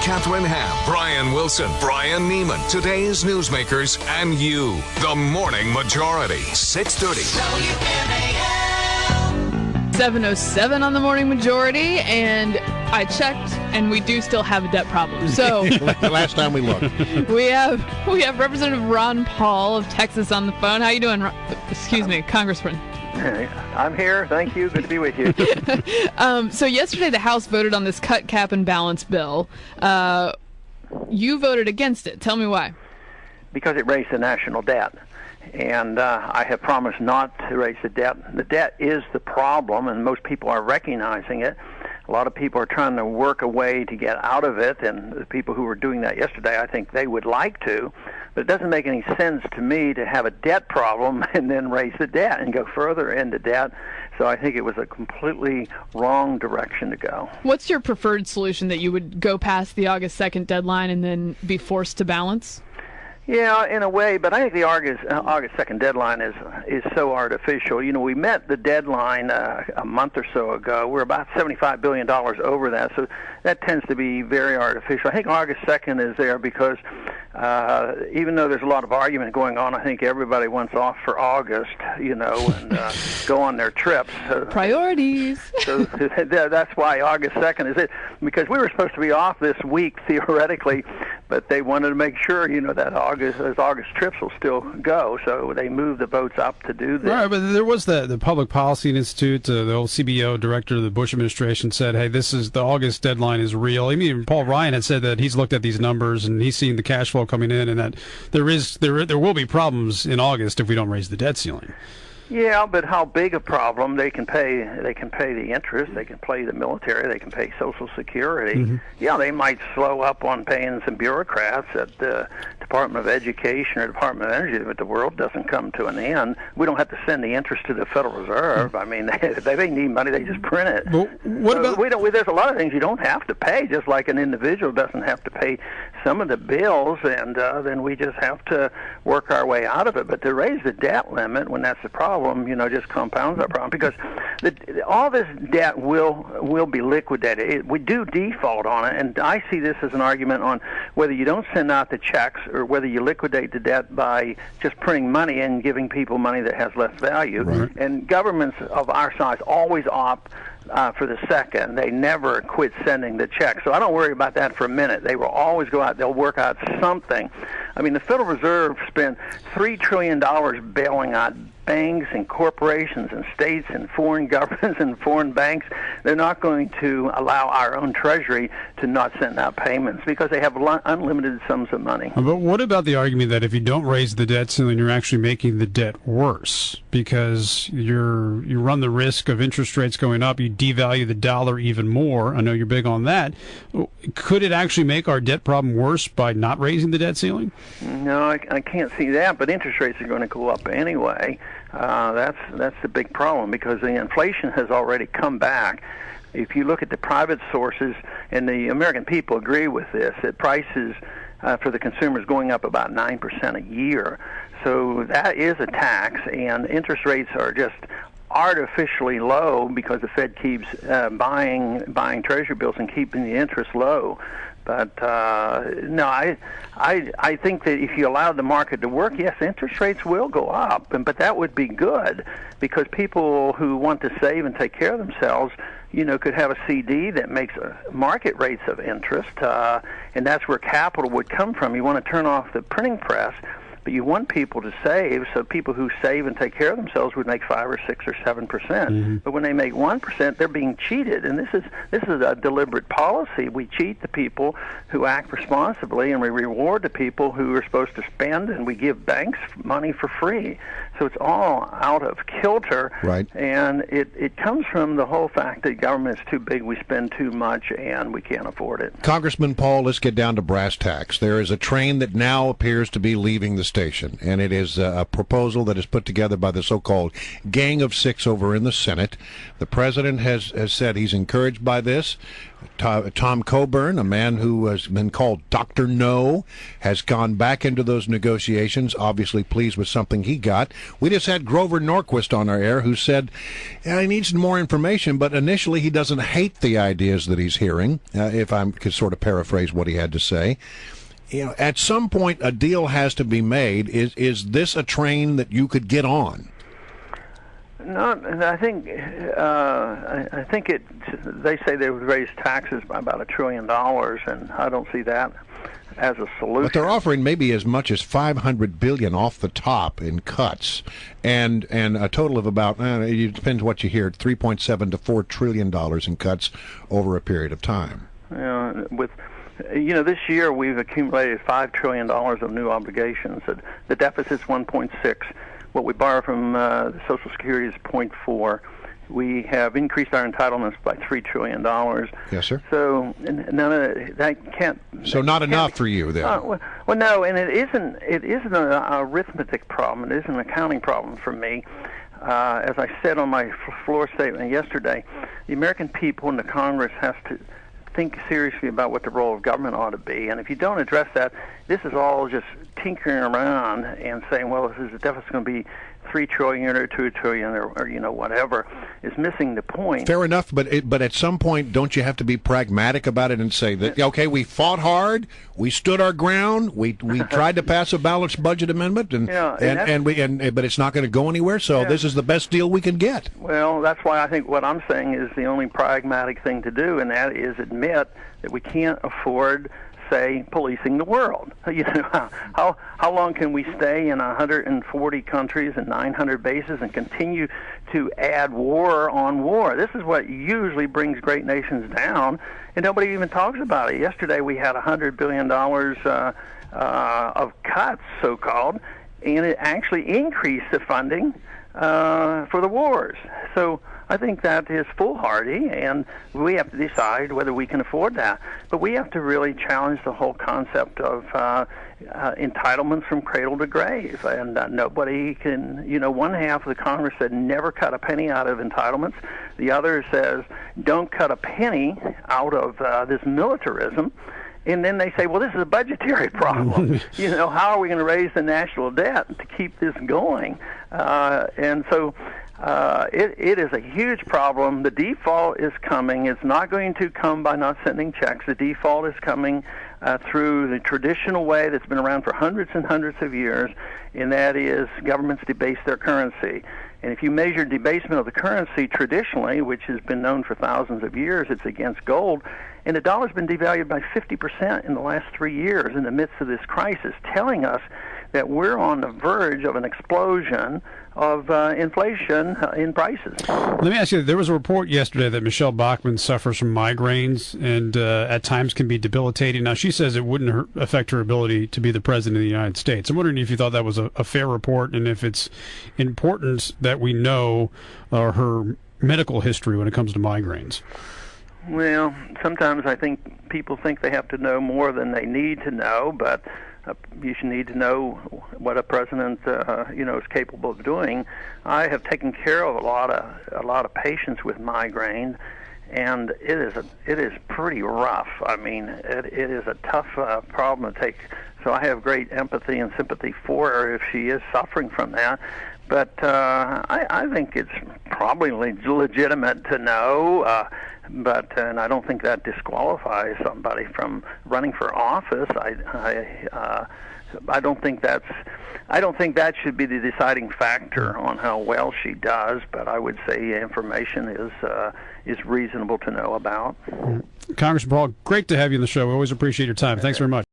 Catherine Ham, Brian Wilson, Brian Neiman, today's newsmakers, and you. The Morning Majority, 6:30. WMAL. 7:07 on the Morning Majority, and I checked, and we do still have a debt problem. So the last time we looked, we have Representative Ron Paul of Texas on the phone. How you doing? Excuse me, Congressman. I'm here. Thank you. Good to be with you. So yesterday the House voted on this cut, cap, and balance bill. You voted against it. Tell me why. Because it raised the national debt. And I have promised not to raise the debt. The debt is the problem, and most people are recognizing it. A lot of people are trying to work a way to get out of it, and the people who were doing that yesterday, I think they would like to. But it doesn't make any sense to me to have a debt problem and then raise the debt and go further into debt. So I think it was a completely wrong direction to go. What's your preferred solution, that you would go past the August 2nd deadline and then be forced to balance? Yeah, in a way, but I think the August 2nd deadline is so artificial. You know, we met the deadline a month or so ago. We're about $75 billion over that, so that tends to be very artificial. I think August 2nd is there because even though there's a lot of argument going on, I think everybody wants off for August, you know, and go on their trips. Priorities. So that's why August 2nd is it, because we were supposed to be off this week, theoretically, but they wanted to make sure, you know, that those August trips will still go, so they moved the votes up to do this. Right, but there was the Public Policy Institute, the old CBO director of the Bush administration said, hey, this is the August deadline is real. I mean, Paul Ryan had said that he's looked at these numbers and he's seen the cash flow coming in, and that there will be problems in August if we don't raise the debt ceiling. Yeah, but how big a problem? They can pay the interest, they can pay the military, they can pay Social Security. Mm-hmm. Yeah, they might slow up on paying some bureaucrats at the Department of Education or Department of Energy, but the world doesn't come to an end. We don't have to send the interest to the Federal Reserve. Mm-hmm. I mean, if they need money, they just print it. Well, there's a lot of things you don't have to pay, just like an individual doesn't have to pay some of the bills, and then we just have to work our way out of it. But to raise the debt limit when that's the problem, you know, just compounds our problem, because all this debt will be liquidated. We do default on it, and I see this as an argument on whether you don't send out the checks or whether you liquidate the debt by just printing money and giving people money that has less value. Right. And governments of our size always opt for the second. They never quit sending the checks. So I don't worry about that for a minute. They will always go out. They'll work out something. I mean, the Federal Reserve spent $3 trillion bailing out banks and corporations and states and foreign governments and foreign banks. They're not going to allow our own Treasury to not send out payments because they have unlimited sums of money. But what about the argument that if you don't raise the debt ceiling, you're actually making the debt worse because you run the risk of interest rates going up, you devalue the dollar even more? I know you're big on that. Could it actually make our debt problem worse by not raising the debt ceiling? No, I can't see that, but interest rates are going to go up anyway. That's the big problem because the inflation has already come back. If you look at the private sources, and the American people agree with this, that prices for the consumers going up about 9% a year. So that is a tax, and interest rates are just artificially low because the Fed keeps buying Treasury bills and keeping the interest low. But no, I think that if you allow the market to work, yes, interest rates will go up, but that would be good because people who want to save and take care of themselves, you know, could have a CD that makes market rates of interest, and that's where capital would come from. You want to turn off the printing press, but you want people to save, so people who save and take care of themselves would make 5 or 6 or 7%. Mm-hmm. But when they make 1%, they're being cheated, and this is a deliberate policy. We cheat the people who act responsibly, and we reward the people who are supposed to spend, and we give banks money for free. So it's all out of kilter, right? And it comes from the whole fact that government is too big, we spend too much, and we can't afford it. Congressman Paul, let's get down to brass tacks. There is a train that now appears to be leaving the station, and it is a proposal that is put together by the so-called Gang of Six over in the Senate. The president has said he's encouraged by this. Tom Coburn, a man who has been called Dr. No, has gone back into those negotiations, obviously pleased with something he got. We just had Grover Norquist on our air who said he needs more information, but initially he doesn't hate the ideas that he's hearing, if I could sort of paraphrase what he had to say. At some point a deal has to be made. Is this a train that you could get on? No, I think they say they would raise taxes by about $1 trillion, and I don't see that as a solution. But they're offering maybe as much as $500 billion off the top in cuts, and a total of about it depends what you hear, $3.7 to $4 trillion in cuts over a period of time. This year we've accumulated $5 trillion of new obligations. The deficit's 1.6. What we borrow from the Social Security is 0.4. We have increased our entitlements by $3 trillion. Yes, sir. So none of that can't. So not enough for you then. Well, no, and it isn't. It isn't an arithmetic problem. It isn't an accounting problem for me. As I said on my floor statement yesterday, the American people and the Congress has to think seriously about what the role of government ought to be. And if you don't address that, this is all just tinkering around and saying, well, this is the deficit's going to be $3 trillion or $2 trillion or whatever, is missing the point. Fair enough, but at some point, don't you have to be pragmatic about it and say that, okay, we fought hard, we stood our ground, we tried to pass a balanced budget amendment, but it's not going to go anywhere, so this is the best deal we can get. Well, that's why I think what I'm saying is the only pragmatic thing to do, and that is admit that we can't afford, say, policing the world. How long can we stay in 140 countries and 900 bases and continue to add war on war? This is what usually brings great nations down, and nobody even talks about it. Yesterday we had $100 billion of cuts, so-called, and it actually increased the funding for the wars. So I think that is foolhardy, and we have to decide whether we can afford that. But we have to really challenge the whole concept of entitlements from cradle to grave. And nobody can, one half of the Congress said never cut a penny out of entitlements. The other says don't cut a penny out of this militarism. And then they say, well, this is a budgetary problem. How are we going to raise the national debt to keep this going? And so it is a huge problem. The default is coming. It's not going to come by not sending checks. The default is coming through the traditional way that's been around for hundreds and hundreds of years, and that is governments debase their currency. And if you measure debasement of the currency traditionally, which has been known for thousands of years, it's against gold. And the dollar's been devalued by 50% in the last 3 years in the midst of this crisis, telling us that we're on the verge of an explosion of inflation in prices. Let me ask you, there was a report yesterday that Michelle Bachmann suffers from migraines and at times can be debilitating. Now, she says it wouldn't affect her ability to be the president of the United States. I'm wondering if you thought that was a fair report and if it's important that we know her medical history when it comes to migraines. Well, sometimes I think people think they have to know more than they need to know, but you should need to know what a president, is capable of doing. I have taken care of a lot of patients with migraine, and it is pretty rough. I mean, it is a tough problem to take. So I have great empathy and sympathy for her if she is suffering from that. But I think it's probably legitimate to know. And I don't think that disqualifies somebody from running for office. I don't think that should be the deciding factor on how well she does. But I would say information is reasonable to know about. Congressman Paul, great to have you on the show. We always appreciate your time. Thanks very much.